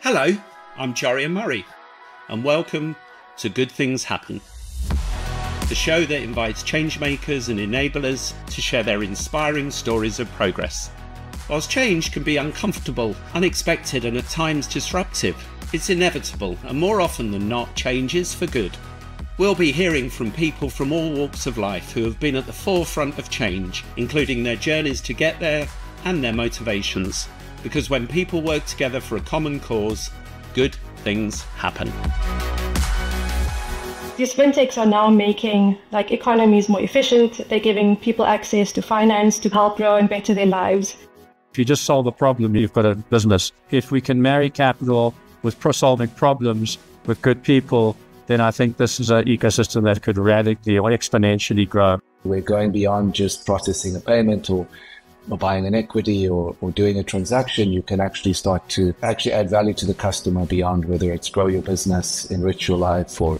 Hello, I'm Jorian Murray, and welcome to Good Things Happen, the show that invites changemakers and enablers to share their inspiring stories of progress. Whilst change can be uncomfortable, unexpected, and at times disruptive, it's inevitable, and more often than not, change is for good. We'll be hearing from people from all walks of life who have been at the forefront of change, including their journeys to get there and their motivations. Because when people work together for a common cause, good things happen. These fintechs are now making economies more efficient. They're giving people access to finance to help grow and better their lives. If you just solve a problem, you've got a business. If we can marry capital with solving problems with good people, then I think this is an ecosystem that could radically or exponentially grow. We're going beyond just processing a payment or buying an equity or doing a transaction. You can actually start to add value to the customer beyond, whether it's grow your business, enrich your life, or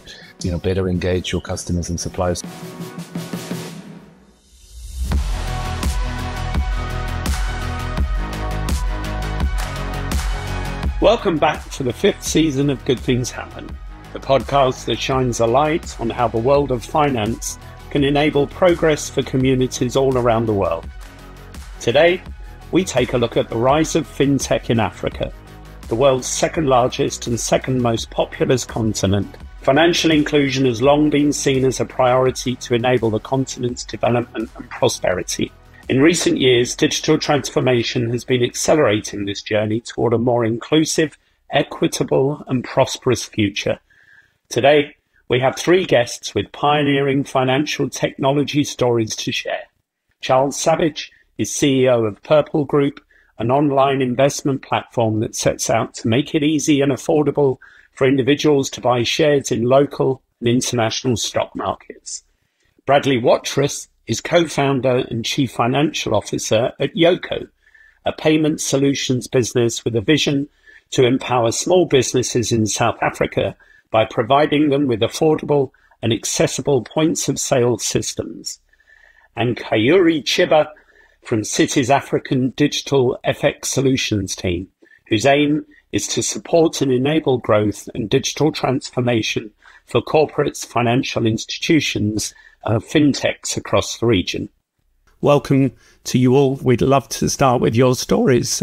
better engage your customers and suppliers. Welcome back to the 5th season of Good Things Happen, the podcast that shines a light on how the world of finance can enable progress for communities all around the world. Today, we take a look at the rise of fintech in Africa, the world's second largest and second most populous continent. Financial inclusion has long been seen as a priority to enable the continent's development and prosperity. In recent years, digital transformation has been accelerating this journey toward a more inclusive, equitable, and prosperous future. Today, we have 3 guests with pioneering financial technology stories to share. Charles Savage is CEO of Purple Group, an online investment platform that sets out to make it easy and affordable for individuals to buy shares in local and international stock markets. Bradley Wattrus is co-founder and chief financial officer at Yoco, a payment solutions business with a vision to empower small businesses in South Africa by providing them with affordable and accessible points of sale systems. And Keyuri Chibba from Citi's African Digital FX Solutions team, whose aim is to support and enable growth and digital transformation for corporates, financial institutions, fintechs across the region. Welcome to you all. We'd love to start with your stories.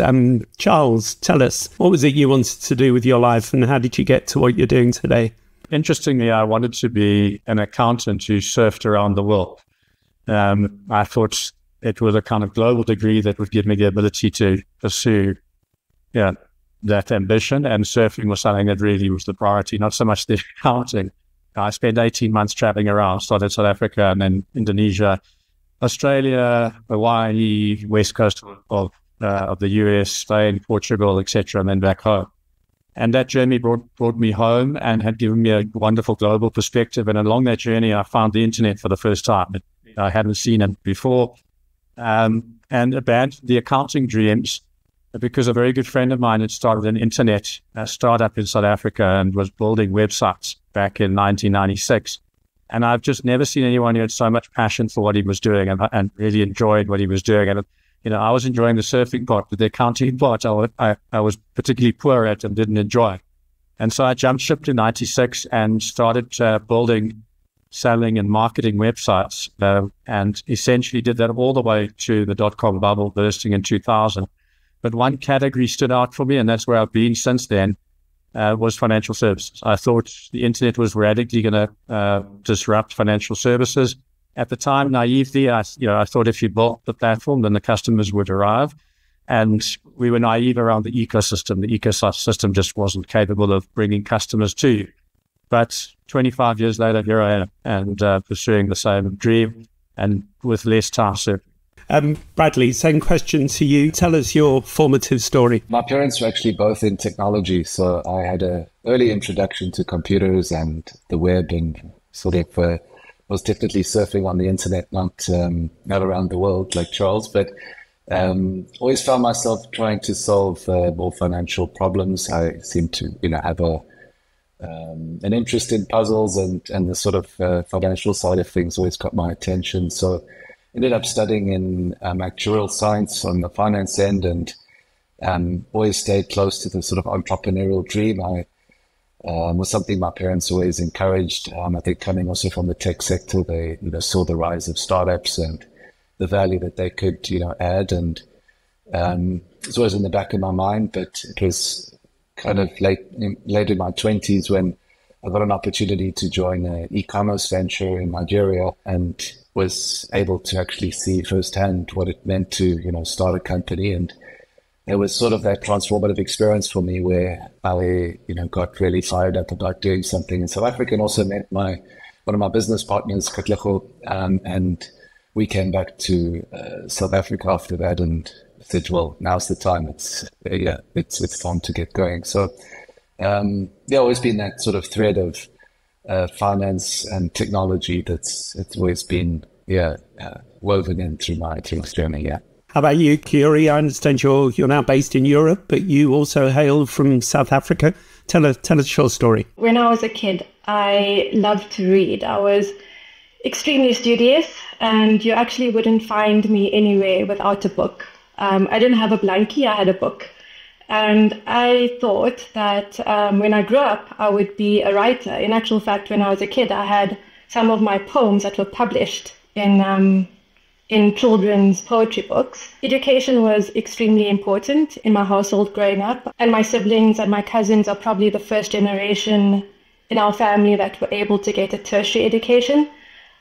Charles, tell us, what was it you wanted to do with your life and how did you get to what you're doing today? Interestingly, I wanted to be an accountant who surfed around the world. I thought it was a kind of global degree that would give me the ability to pursue that ambition, and surfing was something that really was the priority, not so much the accounting. I spent 18 months traveling around, started South Africa and then Indonesia, Australia, Hawaii, west coast of the US, Spain, Portugal, etc., and then back home. And that journey brought me home and had given me a wonderful global perspective. And along that journey, I found the internet for the first time. I hadn't seen it before. And abandoned the accounting dreams because a very good friend of mine had started an internet startup in South Africa and was building websites back in 1996. And I've just never seen anyone who had so much passion for what he was doing and really enjoyed what he was doing. And, I was enjoying the surfing part, but the accounting part I was particularly poor at and didn't enjoy. And so I jumped ship to 96 and started building, selling and marketing websites, and essentially did that all the way to the dot-com bubble bursting in 2000. But one category stood out for me, and that's where I've been since then, was financial services. I thought the internet was radically going to disrupt financial services. At the time, naively, I thought if you built the platform, then the customers would arrive. And we were naive around the ecosystem. The ecosystem just wasn't capable of bringing customers to you. But 25 years later, here I am, and pursuing the same dream and with less time surfing. Bradley, same question to you. Tell us your formative story. My parents were actually both in technology, so I had an early introduction to computers and the web, and sort of was definitely surfing on the internet, not around the world like Charles, but always found myself trying to solve more financial problems. I seem to, have an interest in puzzles, and the sort of financial side of things always got my attention. So ended up studying in actuarial science on the finance end, and Always stayed close to the sort of entrepreneurial dream. I was something my parents always encouraged. I think coming also from the tech sector, they saw the rise of startups and the value that they could add, and it's always in the back of my mind. But it was kind of late in my 20s when I got an opportunity to join an e-commerce venture in Nigeria, and was able to actually see firsthand what it meant to start a company. And it was sort of that transformative experience for me where I, got really fired up about doing something in South Africa, and also met one of my business partners, Katlego, and we came back to South Africa after that and said, well, now's the time. It's time to get going. So always been that sort of thread of finance and technology it's always been woven in through my journey. Yeah. How about you, Keyuri? I understand you're now based in Europe, but you also hail from South Africa. Tell us your story. When I was a kid, I loved to read. I was extremely studious, and you actually wouldn't find me anywhere without a book. I didn't have a blankie, I had a book. And I thought that when I grew up, I would be a writer. In actual fact, when I was a kid, I had some of my poems that were published in children's poetry books. Education was extremely important in my household growing up, and my siblings and my cousins are probably the first generation in our family that were able to get a tertiary education.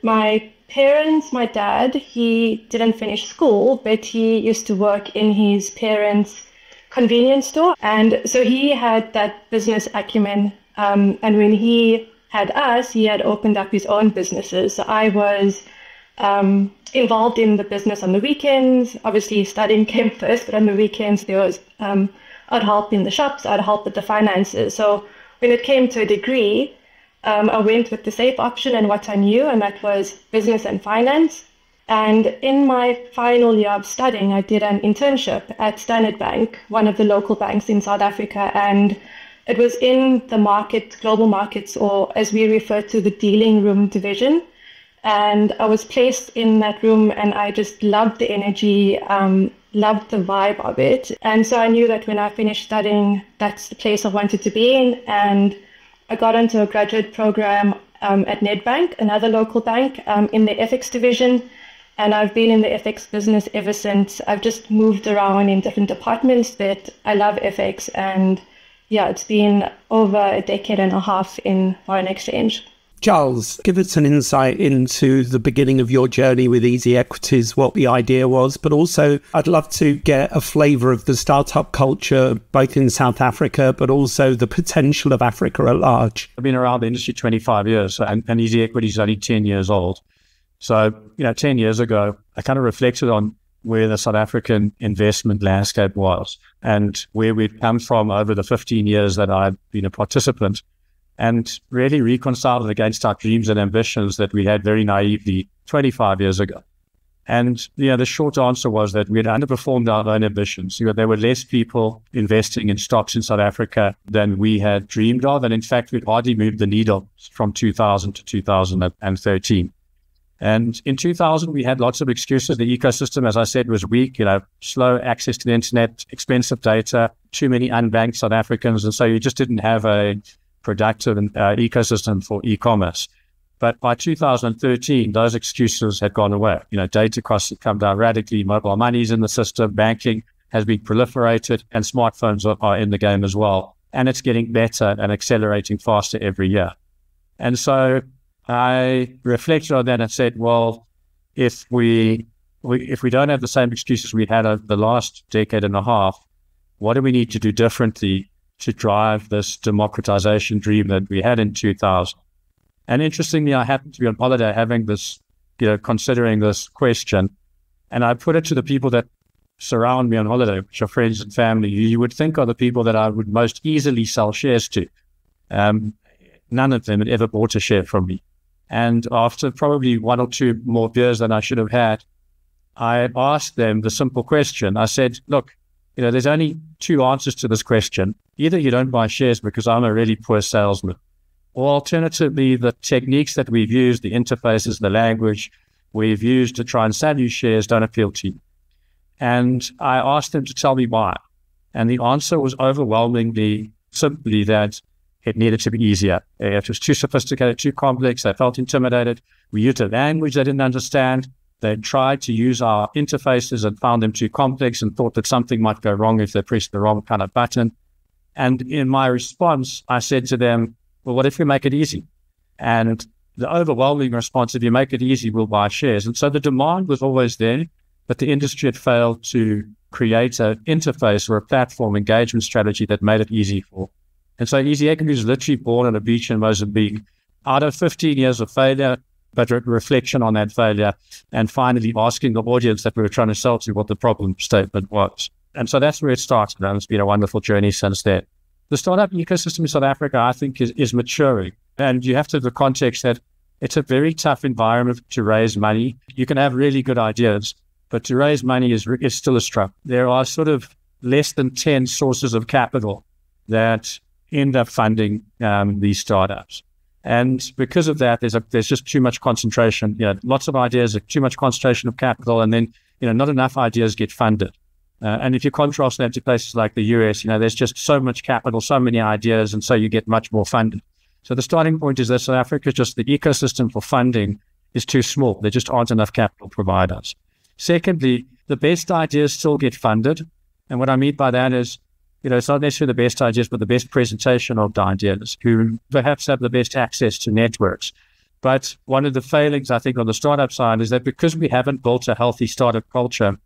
My parents, my dad, he didn't finish school, but he used to work in his parents' convenience store, and so he had that business acumen, and when he had us, he had opened up his own businesses. So I was involved in the business on the weekends. Obviously, studying came first, but on the weekends, there was I'd help in the shops, I'd help with the finances. So when it came to a degree, I went with the safe option and what I knew, and that was business and finance. And in my final year of studying, I did an internship at Standard Bank, one of the local banks in South Africa, and it was in the market, global markets, or as we refer to, the dealing room division. And I was placed in that room, and I just loved the energy, loved the vibe of it. And so I knew that when I finished studying, that's the place I wanted to be in. And I got into a graduate program at Nedbank, another local bank, in the FX division. And I've been in the FX business ever since. I've just moved around in different departments, but I love FX. And yeah, it's been over a decade and a half in foreign exchange. Charles, give us an insight into the beginning of your journey with Easy Equities, what the idea was, but also I'd love to get a flavour of the startup culture, both in South Africa, but also the potential of Africa at large. I've been around the industry 25 years, and Easy Equities is only 10 years old. So, 10 years ago, I kind of reflected on where the South African investment landscape was and where we'd come from over the 15 years that I've been a participant, and really reconciled it against our dreams and ambitions that we had very naively 25 years ago. And, the short answer was that we had underperformed our own ambitions. There were less people investing in stocks in South Africa than we had dreamed of. And in fact, we'd hardly moved the needle from 2000 to 2013. And in 2000, we had lots of excuses. The ecosystem, as I said, was weak, slow access to the internet, expensive data, too many unbanked South Africans. And so you just didn't have a productive ecosystem for e-commerce. But by 2013, those excuses had gone away. Data costs had come down radically, mobile money's in the system, banking has been proliferated, and smartphones are in the game as well. And it's getting better and accelerating faster every year. And so I reflected on that and said, well, if we don't have the same excuses we had over the last decade and a half, what do we need to do differently to drive this democratization dream that we had in 2000? And interestingly, I happened to be on holiday having this, considering this question, and I put it to the people that surround me on holiday, which are friends and family, who you would think are the people that I would most easily sell shares to. None of them had ever bought a share from me. And after probably one or two more beers than I should have had, I asked them the simple question. I said, look, there's only two answers to this question. Either you don't buy shares because I'm a really poor salesman, or alternatively, the techniques that we've used, the interfaces, the language we've used to try and sell you shares don't appeal to you. And I asked them to tell me why. And the answer was overwhelmingly simply that it needed to be easier. It was too sophisticated, too complex. They felt intimidated. We used a language they didn't understand. They tried to use our interfaces and found them too complex and thought that something might go wrong if they pressed the wrong kind of button. And in my response, I said to them, well, what if we make it easy? And the overwhelming response, if you make it easy, we'll buy shares. And so the demand was always there, but the industry had failed to create an interface or a platform engagement strategy that made it easy for. And so Easy Equity was literally born on a beach in Mozambique out of 15 years of failure, but reflection on that failure, and finally asking the audience that we were trying to sell to what the problem statement was. And so that's where it started, and it's been a wonderful journey since then. The startup ecosystem in South Africa, I think, is maturing. And you have to have the context that it's a very tough environment to raise money. You can have really good ideas, but to raise money is still a struggle. There are sort of less than 10 sources of capital that end up funding these startups. And because of that, there's just too much concentration. Lots of ideas, too much concentration of capital, and then not enough ideas get funded. And if you contrast that to places like the US, there's just so much capital, so many ideas, and so you get much more funded. So the starting point is that South Africa, just the ecosystem for funding is too small. There just aren't enough capital providers. Secondly, the best ideas still get funded. And what I mean by that is, it's not necessarily the best ideas, but the best presentation of the ideas, who perhaps have the best access to networks. But one of the failings, I think, on the startup side is that because we haven't built a healthy startup culture,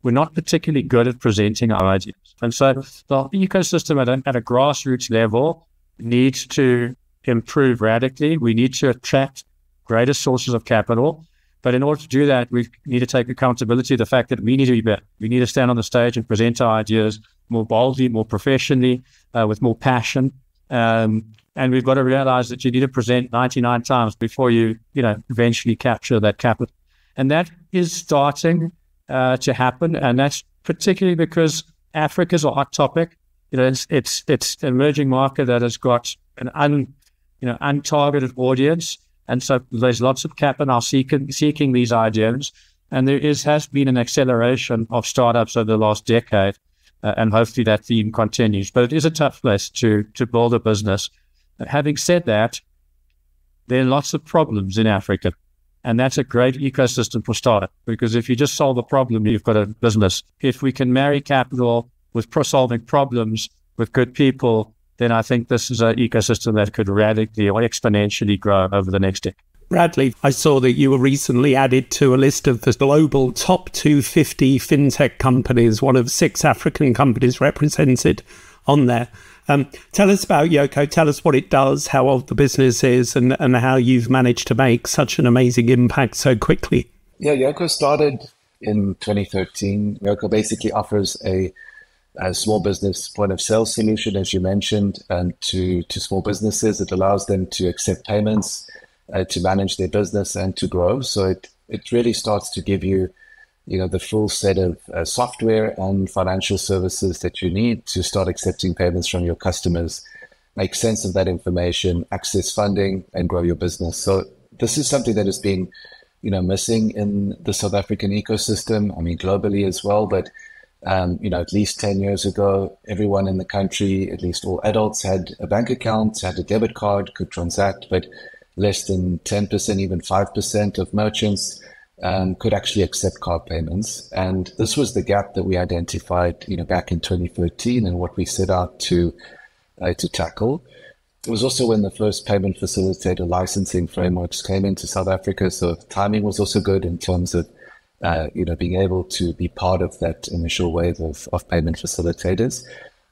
we're not particularly good at presenting our ideas. And so the ecosystem at a grassroots level needs to improve radically. We need to attract greater sources of capital. But in order to do that, we need to take accountability of the fact that we need to be better. We need to stand on the stage and present our ideas more boldly, more professionally, with more passion. And we've got to realize that you need to present 99 times before you, eventually capture that capital. And that is starting to happen, and that's particularly because Africa's a hot topic. It's an emerging market that has got an untargeted audience, and so there's lots of capital seeking these ideas, and there has been an acceleration of startups over the last decade, and hopefully that theme continues. But it is a tough place to build a business. Having said that, there are lots of problems in Africa. And that's a great ecosystem for startup, because if you just solve a problem, you've got a business. If we can marry capital with solving problems with good people, then I think this is an ecosystem that could radically or exponentially grow over the next decade. Bradley, I saw that you were recently added to a list of the global top 250 fintech companies, one of 6 African companies represented on there. Tell us about Yoco. Tell us what it does, how old the business is, and how you've managed to make such an amazing impact so quickly. Yeah, Yoco started in 2013. Yoco basically offers a small business point of sale solution, as you mentioned, to small businesses. It allows them to accept payments, to manage their business and to grow. So it really starts to give you the full set of software and financial services that you need to start accepting payments from your customers, make sense of that information, access funding, and grow your business. So this is something that has been, missing in the South African ecosystem. I mean, globally as well. But, at least 10 years ago, everyone in the country, at least all adults, had a bank account, had a debit card, could transact, but less than 10%, even 5% of merchants could actually accept card payments. And this was the gap that we identified, back in 2013, and what we set out to tackle. It was also when the first payment facilitator licensing frameworks came into South Africa. So timing was also good in terms of, being able to be part of that initial wave of payment facilitators,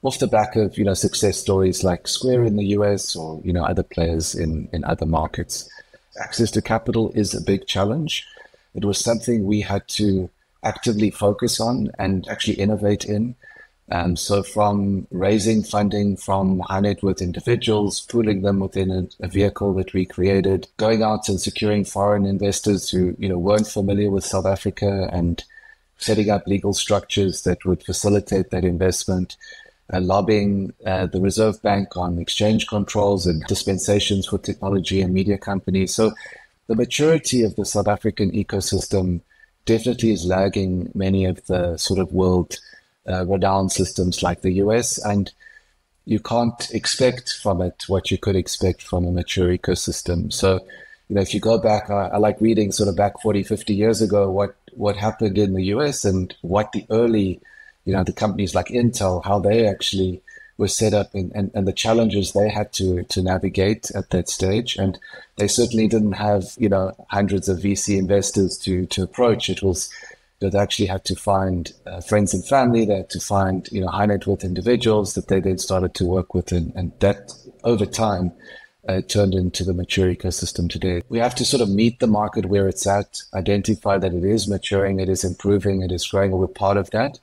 off the back of, success stories like Square in the US or, other players in other markets. Access to capital is a big challenge. It was something we had to actively focus on and actually innovate in. So from raising funding from high net worth individuals, pooling them within a vehicle that we created, going out and securing foreign investors who, weren't familiar with South Africa, and setting up legal structures that would facilitate that investment, lobbying the Reserve Bank on exchange controls and dispensations for technology and media companies. So the maturity of the South African ecosystem definitely is lagging many of the sort of world renowned systems like the US, and you can't expect from it what you could expect from a mature ecosystem. So, if you go back, I like reading sort of back 40, 50 years ago, what happened in the US and what the early, the companies like Intel, how they actually were set up and the challenges they had to navigate at that stage. And they certainly didn't have, hundreds of VC investors to approach. It was, they actually had to find friends and family. They had to find, high net worth individuals that they then started to work with. And that over time turned into the mature ecosystem today. We have to sort of meet the market where it's at, identify that it is maturing, it is improving, it is growing, and we're part of that.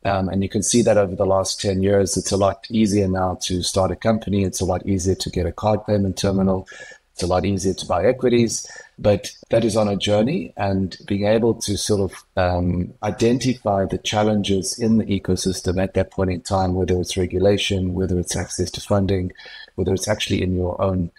And you can see that over the last 10 years, it's a lot easier now to start a company. It's a lot easier to get a card payment terminal. It's a lot easier to buy equities, but that is on a journey, and being able to sort of identify the challenges in the ecosystem at that point in time, whether it's regulation, whether it's access to funding, whether it's actually in your own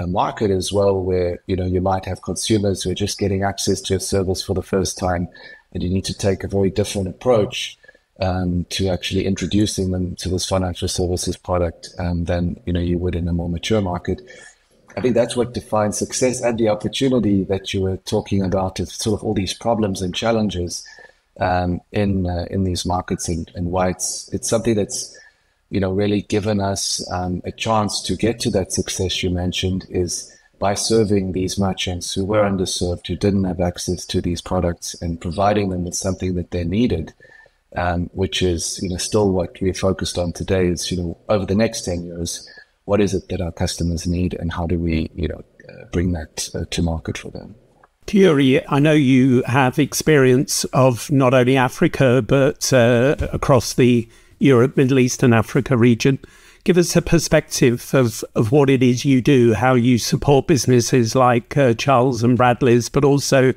market as well, where, you might have consumers who are just getting access to a service for the first time, and you need to take a very different approach to actually introducing them to this financial services product than, you would in a more mature market. I think that's what defines success, and the opportunity that you were talking about is sort of all these problems and challenges in these markets, and why it's something that's, really given us a chance to get to that success you mentioned is by serving these merchants who were underserved, who didn't have access to these products, and providing them with something that they needed, which is, still what we're focused on today is, over the next 10 years, what is it that our customers need, and how do we, bring that to market for them? Keyuri, I know you have experience of not only Africa, but across the Europe, Middle East and Africa region. Give us a perspective of what it is you do, how you support businesses like Charles and Bradley's, but also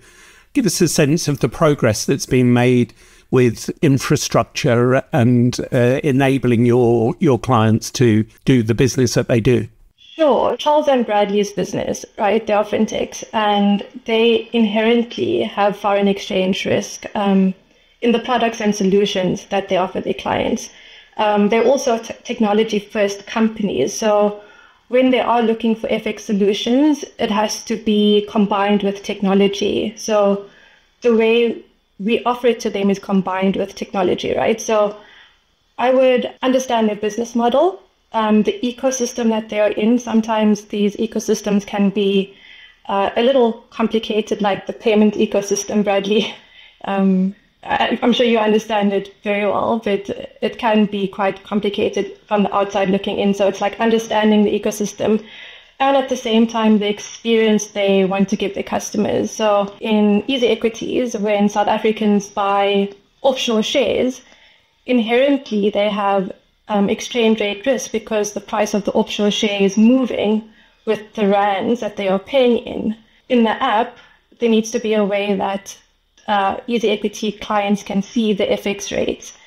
give us a sense of the progress that's been made with infrastructure and enabling your clients to do the business that they do. Sure. Charles and Bradley's business, right? They are fintechs, and they inherently have foreign exchange risk in the products and solutions that they offer their clients. They're also technology-first companies. So when they are looking for FX solutions, it has to be combined with technology. So the way we offer it to them is combined with technology, right? So I would understand their business model, the ecosystem that they are in. Sometimes these ecosystems can be a little complicated, like the payment ecosystem, Bradley. I'm sure you understand it very well, but it can be quite complicated from the outside looking in. So it's like understanding the ecosystem and at the same time, the experience they want to give their customers. So in easy equities, when South Africans buy offshore shares, inherently they have exchange rate risk because the price of the offshore share is moving with the rands that they are paying in. In the app, there needs to be a way that easy equity clients can see the FX rates.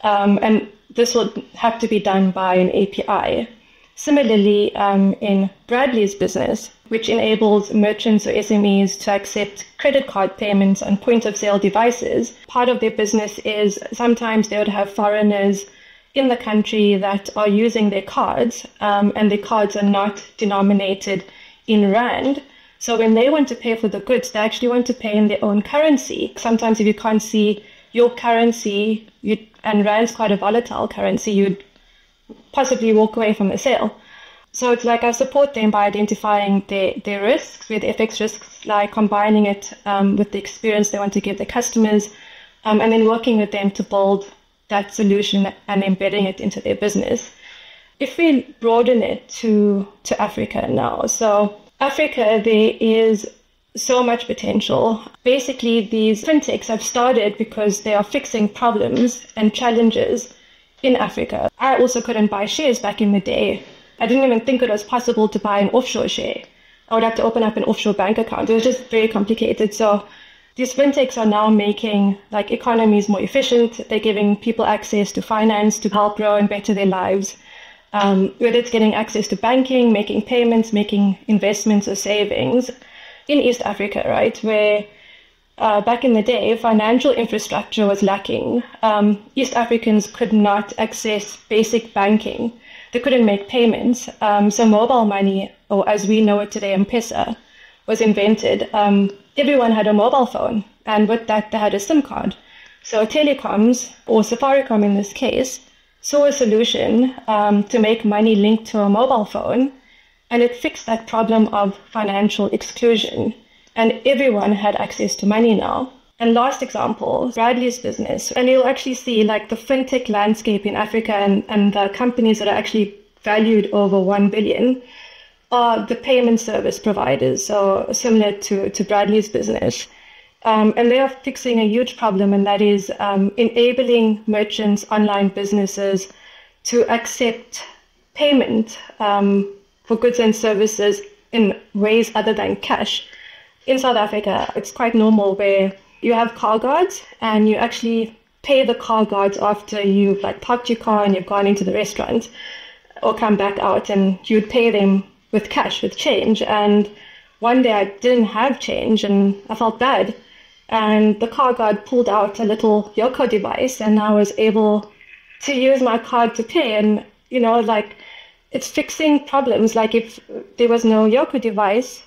And this will have to be done by an API. Similarly, in Bradley's business, which enables merchants or SMEs to accept credit card payments on point-of-sale devices, part of their business is sometimes they would have foreigners in the country that are using their cards, and their cards are not denominated in rand. So when they want to pay for the goods, they actually want to pay in their own currency. Sometimes if you can't see your currency, and rand's quite a volatile currency, you'd possibly walk away from the sale. So it's like I support them by identifying their risks, where the FX risks lie, combining it with the experience they want to give their customers, and then working with them to build that solution and embedding it into their business. If we broaden it to Africa now, so Africa, there is so much potential. Basically, these fintechs have started because they are fixing problems and challenges in Africa. I also couldn't buy shares back in the day. I didn't even think it was possible to buy an offshore share. I would have to open up an offshore bank account. It was just very complicated. So these fintechs are now making economies more efficient. They're giving people access to finance to help grow and better their lives. Whether it's getting access to banking, making payments, making investments or savings in East Africa, right, where back in the day, financial infrastructure was lacking. East Africans could not access basic banking. They couldn't make payments. So mobile money, or as we know it today, M-Pesa, was invented. Everyone had a mobile phone, and with that, they had a SIM card. So telecoms, or Safaricom in this case, saw a solution to make money linked to a mobile phone, and it fixed that problem of financial exclusion. And everyone had access to money now. And last example, Bradley's business. And you'll actually see like the fintech landscape in Africa and the companies that are actually valued over 1 billion are the payment service providers, so similar to Bradley's business. And they are fixing a huge problem, and that is enabling merchants, online businesses to accept payment for goods and services in ways other than cash. In South Africa, it's quite normal where you have car guards and you actually pay the car guards after you've like parked your car and you've gone into the restaurant or come back out, and you'd pay them with cash, with change. And one day I didn't have change and I felt bad. And the car guard pulled out a little Yoco device and I was able to use my card to pay. And, you know, like it's fixing problems. Like if there was no Yoco device,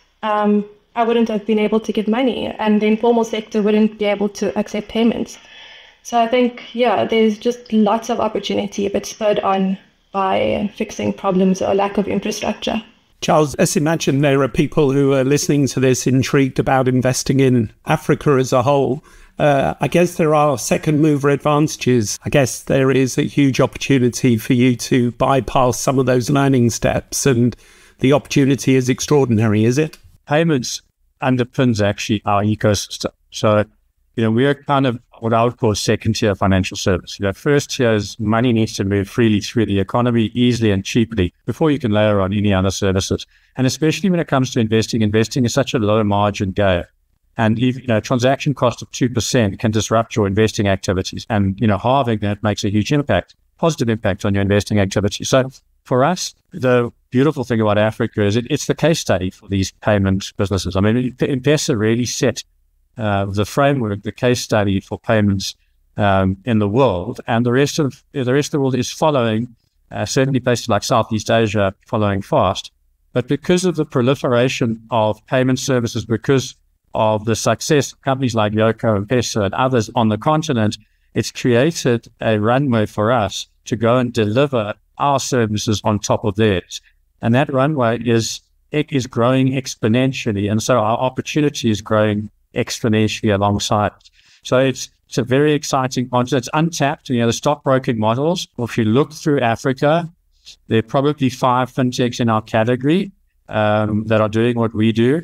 I wouldn't have been able to give money, and the informal sector wouldn't be able to accept payments. So I think, yeah, there's just lots of opportunity, but spurred on by fixing problems or lack of infrastructure. Charles, let's imagine there are people who are listening to this intrigued about investing in Africa as a whole. I guess there are second mover advantages. I guess there is a huge opportunity for you to bypass some of those learning steps, and the opportunity is extraordinary, is it? Payments underpins actually our ecosystem. So, we are kind of what I would call second tier financial service. First tier is money needs to move freely through the economy easily and cheaply before you can layer on any other services. And especially when it comes to investing is such a low margin game. And transaction cost of 2% can disrupt your investing activities. And, halving that makes a huge impact, positive impact on your investing activity. So for us, the beautiful thing about Africa is it's the case study for these payment businesses. I mean, M-Pesa really set the framework, the case study for payments in the world, and the rest of the world is following. Certainly, places like Southeast Asia following fast. But because of the proliferation of payment services, because of the success of companies like Yoco and M-Pesa and others on the continent, it's created a runway for us to go and deliver our services on top of theirs. And that runway is growing exponentially. And so our opportunity is growing exponentially alongside. So it's a very exciting continent. It's untapped. The stockbroking models, if you look through Africa, there are probably 5 fintechs in our category that are doing what we do.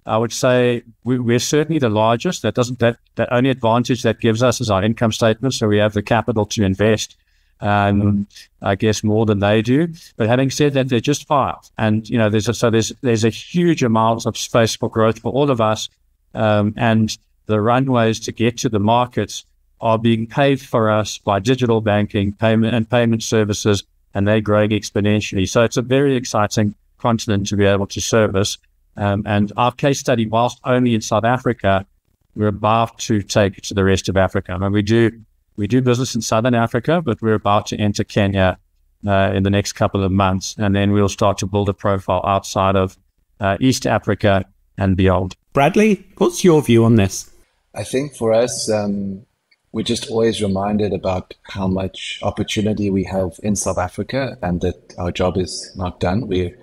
I would say we're certainly the largest. That only advantage that gives us is our income statement. So we have the capital to invest. I guess more than they do. But having said that, they're just 5, and there's a huge amount of space for growth for all of us, and the runways to get to the markets are being paved for us by digital banking, payment services, and they're growing exponentially. So it's a very exciting continent to be able to service. And our case study, whilst only in South Africa, we're about to take it to the rest of Africa. I mean, we do business in Southern Africa, but we're about to enter Kenya in the next couple of months, and then we'll start to build a profile outside of East Africa and beyond. Bradley, what's your view on this? I think for us, we're just always reminded about how much opportunity we have in South Africa, and that our job is not done. We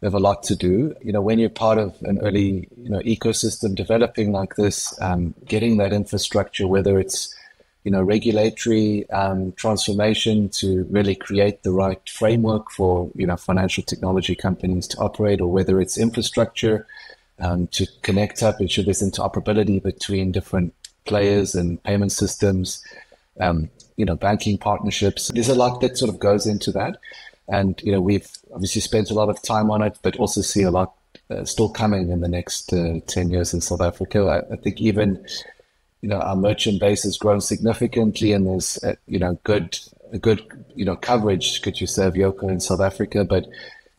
have a lot to do. When you're part of an early ecosystem developing like this, getting that infrastructure, whether it's regulatory transformation to really create the right framework for, financial technology companies to operate, or whether it's infrastructure to connect up, ensure there's interoperability between different players and payment systems, banking partnerships. There's a lot that sort of goes into that. And, we've obviously spent a lot of time on it, but also see a lot still coming in the next 10 years in South Africa. I think even our merchant base has grown significantly, and there's, good coverage, could you say, of Yoco in South Africa. But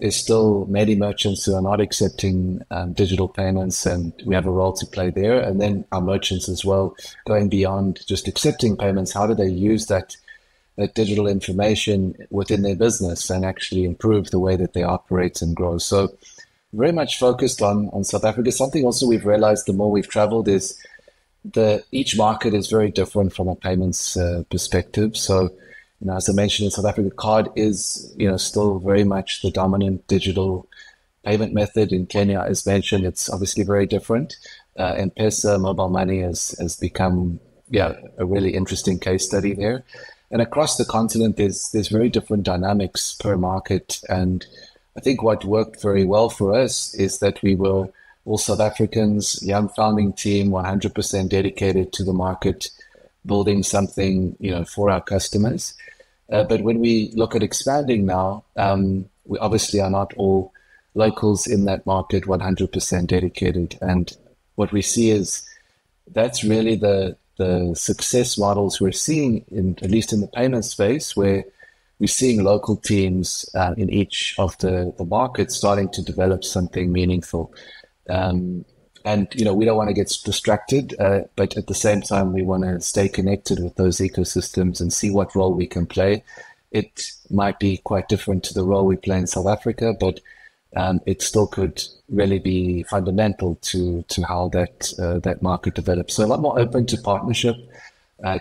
there's still many merchants who are not accepting digital payments, and we have a role to play there. And then our merchants as well, going beyond just accepting payments, how do they use that digital information within their business and actually improve the way that they operate and grow? So very much focused on South Africa. Something also we've realized the more we've traveled is each market is very different from a payments perspective. So, as I mentioned, in South Africa, card is, still very much the dominant digital payment method. In Kenya, as mentioned, it's obviously very different. M-Pesa, mobile money has become, a really interesting case study there. And across the continent, there's very different dynamics per market. And I think what worked very well for us is that we were all South Africans, young founding team, 100% dedicated to the market, building something, for our customers. But when we look at expanding now, we obviously are not all locals in that market, 100% dedicated. And what we see is that's really the success models we're seeing, at least in the payment space, where we're seeing local teams in each of the markets starting to develop something meaningful. And, we don't want to get distracted, but at the same time, we want to stay connected with those ecosystems and see what role we can play. It might be quite different to the role we play in South Africa, but it still could really be fundamental to how that market develops. So a lot more open to partnership,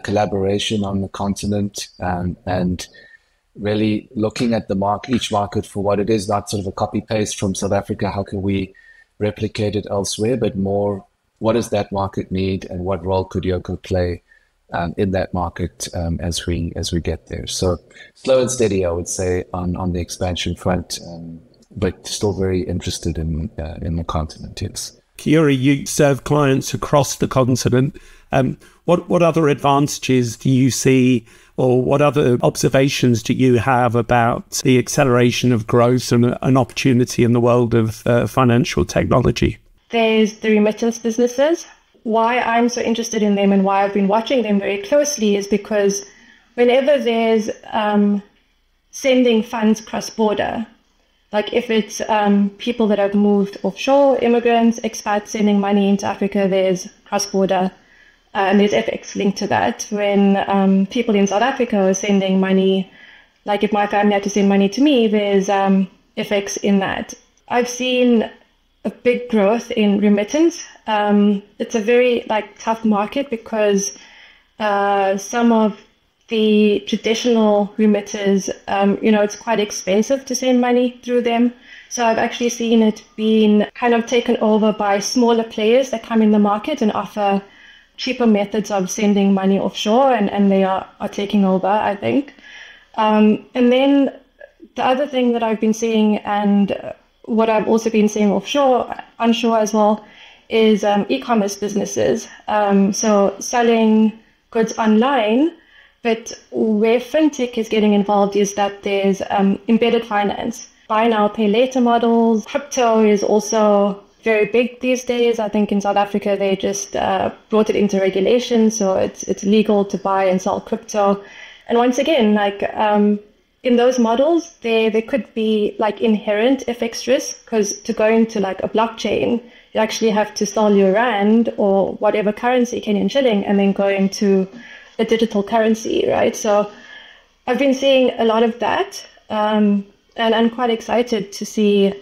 collaboration on the continent, and really looking at each market for what it is, not sort of a copy paste from South Africa. How can we replicate it elsewhere, but more, what does that market need, and what role could Yoco play in that market as we get there? So slow and steady, I would say, on the expansion front, but still very interested in the continent. Yes. Keyuri, you serve clients across the continent. What other advantages do you see, or what other observations do you have about the acceleration of growth and an opportunity in the world of financial technology? There's the remittance businesses. Why I'm so interested in them and why I've been watching them very closely is because whenever there's sending funds cross-border, like if it's people that have moved offshore, immigrants, expats sending money into Africa, there's cross-border and there's FX linked to that. When people in South Africa are sending money, like if my family had to send money to me, there's FX in that. I've seen a big growth in remittance. It's a very tough market because some of the traditional remitters, it's quite expensive to send money through them. So I've actually seen it being kind of taken over by smaller players that come in the market and offer cheaper methods of sending money offshore, and they are taking over, I think. And then the other thing that I've been seeing, and what I've also been seeing onshore as well, is e-commerce businesses. So selling goods online, but where fintech is getting involved is that there's embedded finance, buy now, pay later models. Crypto is also very big these days. I think in South Africa, they just brought it into regulation. So it's legal to buy and sell crypto. And once again, in those models, there could be inherent FX risk, because to go into a blockchain, you actually have to sell your rand or whatever currency, Kenyan shilling, and then go into a digital currency, right? So I've been seeing a lot of that, and I'm quite excited to see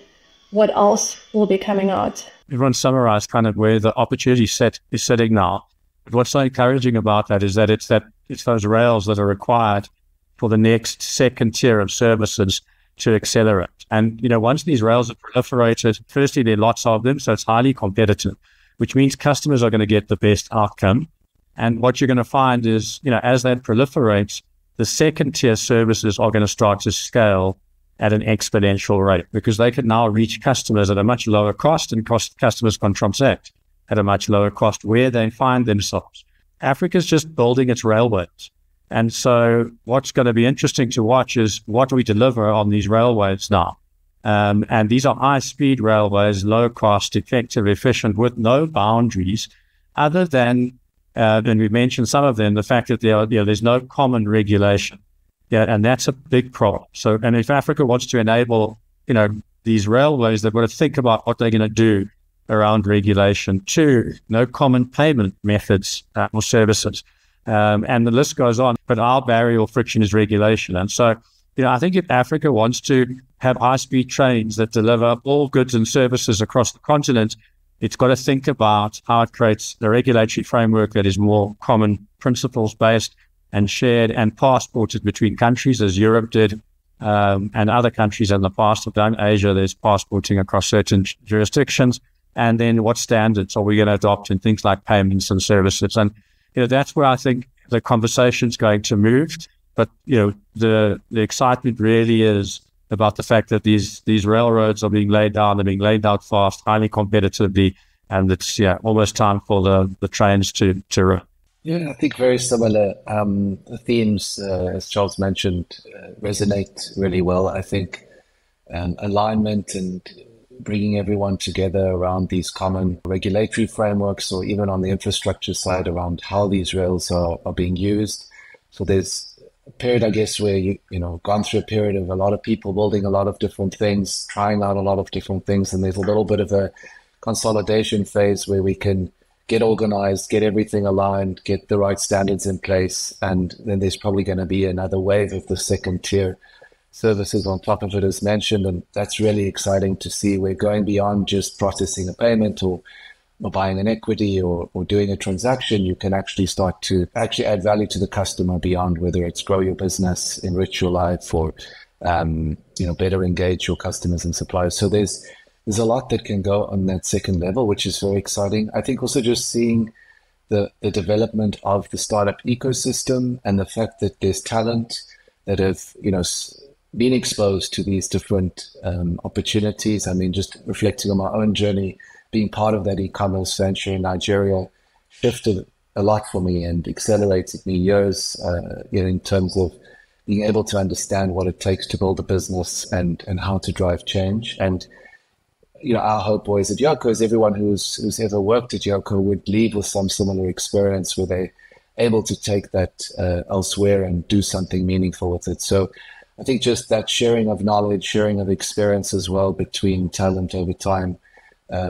what else will be coming out. Everyone summarized kind of where the opportunity set is sitting now. But what's so encouraging about that is that it's those rails that are required for the next second tier of services to accelerate. And, once these rails are proliferated, firstly, there are lots of them, so it's highly competitive, which means customers are going to get the best outcome. And what you're going to find is, as that proliferates, the second tier services are going to start to scale at an exponential rate, because they can now reach customers at a much lower cost, and customers can transact at a much lower cost where they find themselves. Africa's just building its railways. And so what's going to be interesting to watch is what we deliver on these railways now. And these are high-speed railways, low-cost, effective, efficient, with no boundaries other than, and we mentioned some of them, the fact that there's no common regulation. Yeah, and that's a big problem. So, and if Africa wants to enable these railways, they've got to think about what they're going to do around regulation. 2, no common payment methods or services. And the list goes on, but our barrier or friction is regulation. And so, I think if Africa wants to have high-speed trains that deliver all goods and services across the continent, it's got to think about how it creates a regulatory framework that is more common principles-based and shared and passported between countries, as Europe did, and other countries in the past have done. Asia, there's passporting across certain jurisdictions. And then what standards are we going to adopt in things like payments and services? And, that's where I think the conversation's going to move. But, the excitement really is about the fact that these railroads are being laid down, they're being laid out fast, highly competitively, and it's, almost time for the trains to run. Yeah, I think very similar themes, as Charles mentioned, resonate really well. I think alignment and bringing everyone together around these common regulatory frameworks, or even on the infrastructure side around how these rails are being used. So there's a period, I guess, where gone through a period of a lot of people building a lot of different things, trying out a lot of different things, and there's a little bit of a consolidation phase where we can get organized, get everything aligned, get the right standards in place, and then there's probably going to be another wave of the second tier services on top of it, as mentioned, and that's really exciting to see. We're going beyond just processing a payment or buying an equity or doing a transaction. You can actually start to add value to the customer beyond, whether it's grow your business, enrich your life, or better engage your customers and suppliers. So there's a lot that can go on that second level, which is very exciting. I think also just seeing the development of the startup ecosystem and the fact that there's talent that have been exposed to these different opportunities. I mean, just reflecting on my own journey, being part of that e-commerce venture in Nigeria shifted a lot for me and accelerated me years in terms of being able to understand what it takes to build a business and how to drive change. And our hope always at Yoco is everyone who's ever worked at Yoco would leave with some similar experience where they're able to take that elsewhere and do something meaningful with it. So I think just that sharing of knowledge, sharing of experience as well between talent over time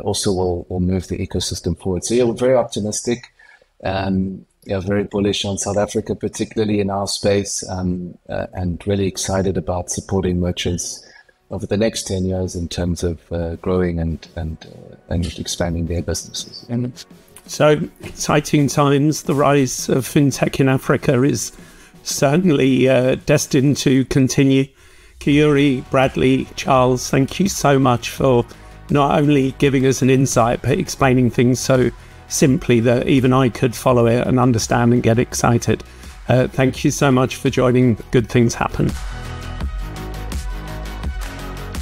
also will move the ecosystem forward. So we're very optimistic, very bullish on South Africa, particularly in our space, and really excited about supporting merchants over the next 10 years in terms of growing and expanding their businesses. So exciting times. The rise of fintech in Africa is certainly destined to continue. Keyuri, Bradley, Charles, thank you so much for not only giving us an insight, but explaining things so simply that even I could follow it and understand and get excited. Thank you so much for joining Good Things Happen.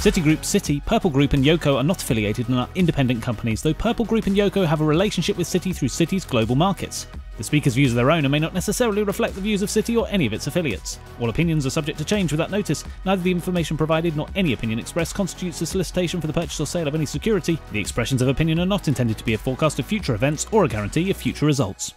Citigroup, Citi, Purple Group and Yoco are not affiliated and are independent companies, though Purple Group and Yoco have a relationship with Citi through Citi's global markets. The speakers' views are their own and may not necessarily reflect the views of Citi or any of its affiliates. All opinions are subject to change without notice. Neither the information provided nor any opinion expressed constitutes a solicitation for the purchase or sale of any security. The expressions of opinion are not intended to be a forecast of future events or a guarantee of future results.